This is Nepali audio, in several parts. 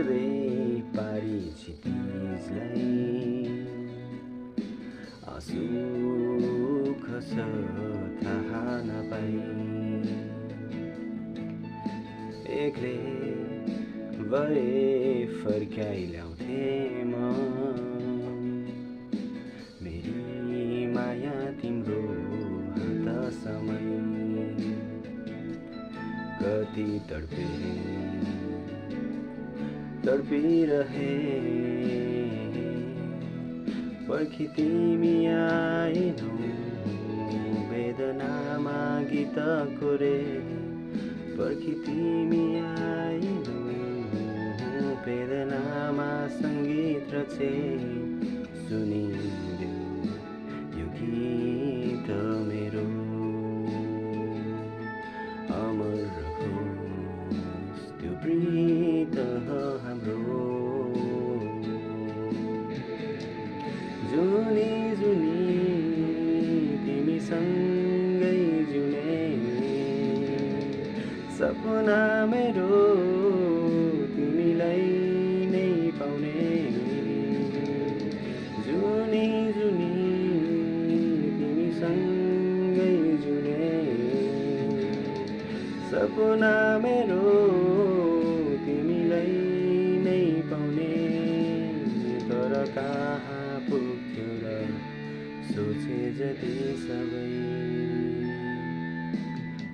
हेर्दै पारी क्षितिजलाई आँसु खस थाहा नपाई एक्लै भए फर्काइ ल्याउँथे म मेरी माया तिम्रो हात समय कति तडपिरहे पर्खी तिमी आएनौ वेदनामा गीत कोरे पर्खी तिमी आएनौ वेदनामा सङ्गीत रचे सुनिदेऊ यो गीत मेरो अमर रहोस् त्यो प्रीत हाम्रो जुनी जुनी तिमीसँगै जुने सपना मेरो तिमीलाई नै पाउने जुनी जुनी तिमीसँगै जुने सपना मेरो तिमीलाई नै पाउने तर कहाँ पुग्थ्यो र सोचे जति सबै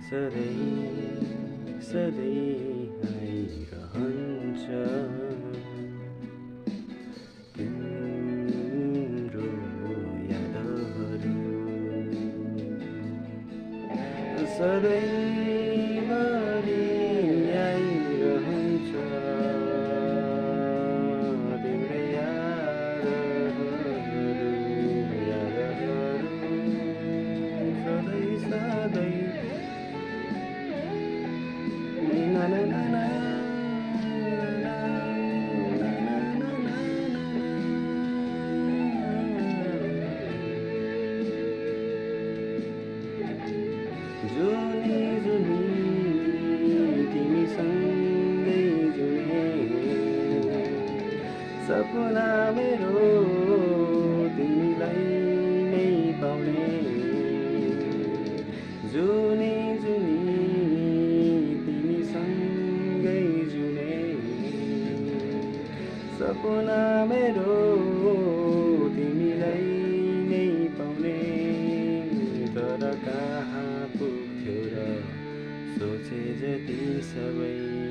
सधैँ सधैँ आइरहन्छ तिम्रो यादहरू सधैँभरि आइरहन्छ तिम्रो यादहरू सधैँ सधैँ na na na na जुनी जुनी तिमीसँगै जुने सपना मेरो तिमीलाई नै पाउने जुनी जुनी तिमीसँगै जुने सपना मेरो तिमीलाई नै पाउने तर कहाँ पुग्थ्यो र सोचे जति सबै